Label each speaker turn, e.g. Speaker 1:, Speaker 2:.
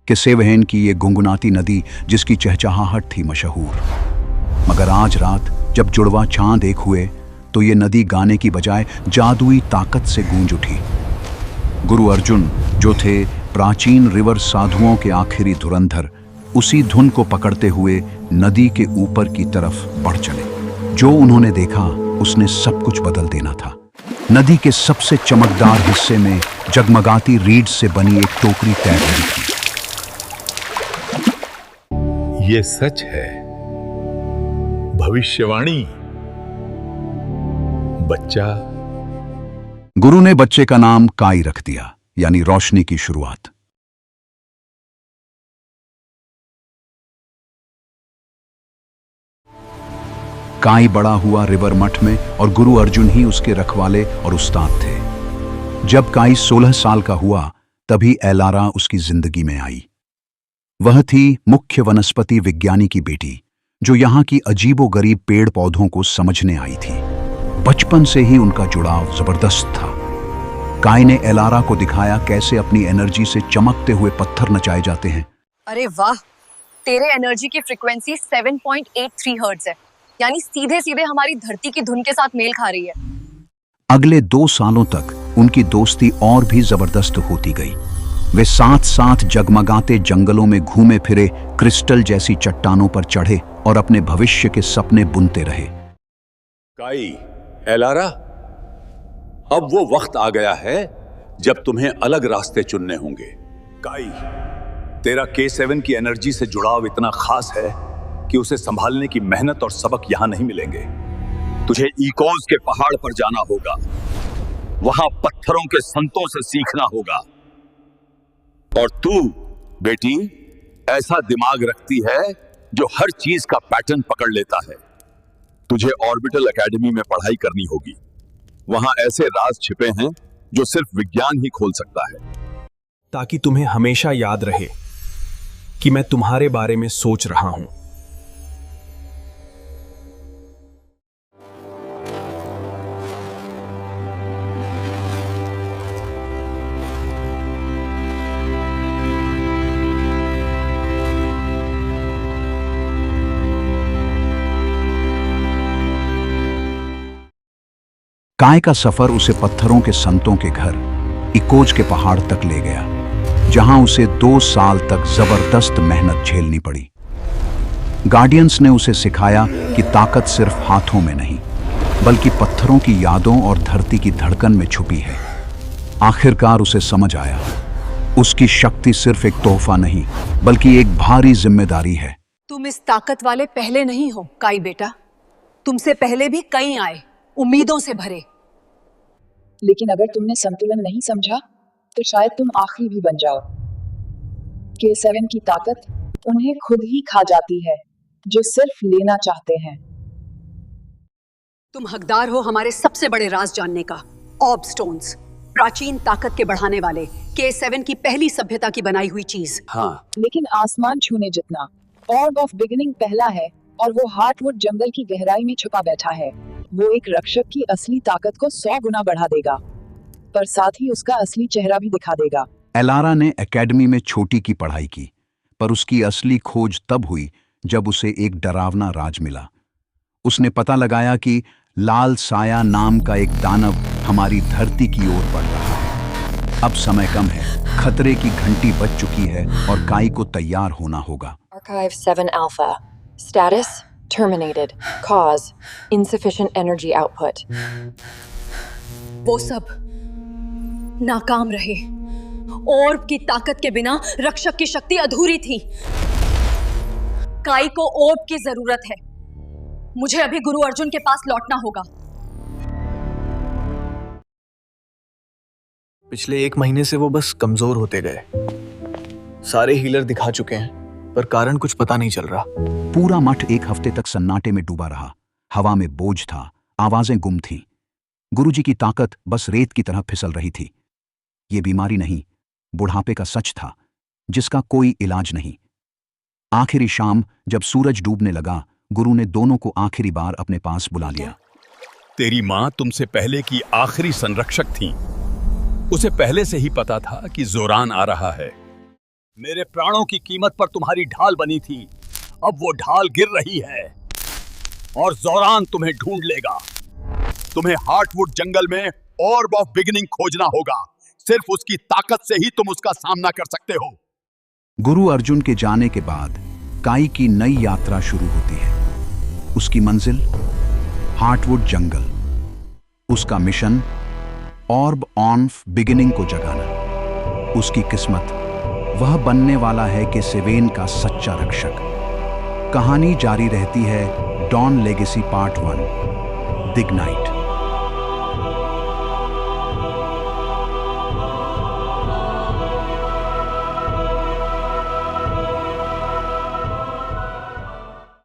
Speaker 1: कि सेवहेन की ये गुनगुनाती नदी जिसकी चहचहाहट थी मशहूर। मगर आज रात जब जुड़वा चांद एक हुए तो ये नदी गाने की बजाय जादुई ताकत से गूंज उठी। गुरु अर्जुन जो थे प्राचीन रिवर साधुओं के आखिरी धुरंधर, उसी धुन को पकड़ते हुए नदी के ऊपर की तरफ बढ़ चले। जो उन्होंने देखा उसने सब कुछ बदल देना था। नदी के सबसे चमकदार हिस्से में जगमगाती रीढ़ से बनी एक टोकरी तैर रही थी।
Speaker 2: ये सच है, भविष्यवाणी। बच्चा।
Speaker 1: गुरु ने बच्चे का नाम काई रख दिया, यानी रोशनी की शुरुआत। काई बड़ा हुआ रिवर मठ में और गुरु अर्जुन ही उसके रखवाले और उस्ताद थे। जब काई 16 साल का हुआ तभी एलारा उसकी जिंदगी में आई। वह थी मुख्य वनस्पति विज्ञानी की बेटी, जो यहाँ की अजीबोगरीब पेड़ पौधों को समझने आई थी। बचपन से ही उनका जुड़ाव जबरदस्त था। काई ने एलारा को दिखाया कैसे अपनी एनर्जी से चमकते हुए पत्थर नचाए जाते हैं।
Speaker 3: अरे वाह, तेरे एनर्जी की फ्रीक्वेंसी 7.83 हर्ट्ज है, यानी सीधे सीधे हमारी धरती की धुन के साथ मेल खा रही है।
Speaker 1: अगले 2 सालों तक उनकी दोस्ती और भी जबरदस्त होती गई। वे साथ साथ जगमगाते जंगलों में घूमे फिरे, क्रिस्टल जैसी चट्टानों पर चढ़े और अपने भविष्य के सपने बुनते रहे।
Speaker 2: काई, एलारा, अब वो वक्त आ गया है जब तुम्हें अलग रास्ते चुनने होंगे। काई, तेरा K7 की एनर्जी से जुड़ाव इतना खास है कि उसे संभालने की मेहनत और सबक यहां नहीं मिलेंगे। तुझे इकोज के पहाड़ पर जाना होगा, वहां पत्थरों के संतों से सीखना होगा। और तू बेटी ऐसा दिमाग रखती है जो हर चीज का पैटर्न पकड़ लेता है। तुझे ऑर्बिटल एकेडमी में पढ़ाई करनी होगी। वहां ऐसे राज छिपे हैं जो सिर्फ विज्ञान ही खोल सकता है।
Speaker 4: ताकि तुम्हें हमेशा याद रहे कि मैं तुम्हारे बारे में सोच रहा हूं।
Speaker 1: काई का सफर उसे पत्थरों के संतों के घर इकोज के पहाड़ तक ले गया, जहां उसे 2 साल तक जबरदस्त मेहनत झेलनी पड़ी। गार्डियंस ने उसे सिखाया कि ताकत सिर्फ हाथों में नहीं, बल्कि पत्थरों की यादों और धरती की धड़कन में छुपी है। आखिरकार उसे समझ आया, उसकी शक्ति सिर्फ एक तोहफा नहीं, बल्कि एक भारी जिम्मेदारी है।
Speaker 3: तुम इस ताकत वाले पहले नहीं हो काई बेटा, तुमसे पहले भी कई आए, उम्मीदों से भरे।
Speaker 5: लेकिन अगर तुमने संतुलन नहीं समझा तो शायद तुम आखिरी भी बन जाओ। K7 की ताकत उन्हें खुद ही खा जाती है जो सिर्फ लेना चाहते हैं।
Speaker 3: तुम हकदार हो हमारे सबसे बड़े राज जानने का। ऑर्ब स्टोन्स, प्राचीन ताकत के बढ़ाने वाले, K7 की पहली सभ्यता की बनाई हुई चीज।
Speaker 2: हाँ,
Speaker 5: लेकिन आसमान छूने जितना। ऑर्ब ऑफ बिगिनिंग पहला है और वो हार्टवुड जंगल की गहराई में छुपा बैठा है। वो एक रक्षक की असली ताकत को 100 गुना बढ़ा देगा, पर साथ ही उसका असली चेहरा भी दिखा देगा।
Speaker 1: एलारा ने एकेडमी में छोटी की पढ़ाई की, पर उसकी असली खोज तब हुई जब उसे एक डरावना राज मिला। उसने पता लगाया कि लाल साया नाम का एक दानव हमारी धरती की ओर बढ़ रहा है। अब समय कम है, खतरे की घंटी बज चुकी है और काई को तैयार होना होगा।
Speaker 6: Archive 7 Alpha. Status terminated. Cause insufficient energy output.
Speaker 3: वो सब नाकाम रहे। ऑर्ब की ताकत के बिना रक्षक की शक्ति अधूरी थी। काई को ऑर्ब की जरूरत है। मुझे अभी गुरु अर्जुन के पास लौटना होगा।
Speaker 4: पिछले 1 महीने से वो बस कमजोर होते गए। सारे हीलर दिखा चुके हैं, पर कारण कुछ पता नहीं चल रहा।
Speaker 1: पूरा मठ 1 हफ्ते तक सन्नाटे में डूबा रहा। हवा में बोझ था, आवाजें गुम थीं। गुरुजी की ताकत बस रेत की तरह फिसल रही थी। ये बीमारी नहीं, बुढ़ापे का सच था, जिसका कोई इलाज नहीं। आखिरी शाम जब सूरज डूबने लगा, गुरु ने दोनों को आखिरी बार अपने पास बुला लिया।
Speaker 2: तेरी माँ तुमसे पहले की आखिरी संरक्षक थी। उसे पहले से ही पता था कि जोरान आ रहा है। मेरे प्राणों की कीमत पर तुम्हारी ढाल बनी थी, अब वो ढाल गिर रही है और ज़ोरान तुम्हें ढूंढ लेगा। तुम्हें हार्टवुड जंगल में ऑर्ब ऑफ बिगिनिंग खोजना होगा। सिर्फ उसकी ताकत से ही तुम उसका सामना कर सकते हो।
Speaker 1: गुरु अर्जुन के जाने के बाद काई की नई यात्रा शुरू होती है। उसकी मंजिल हार्टवुड जंगल, उसका मिशन ऑर्ब ऑफ बिगिनिंग को जगाना। उसकी किस्मत, वह बनने वाला है कि सेवेन का सच्चा रक्षक। कहानी जारी रहती है। Don legacy part 1, the ignite.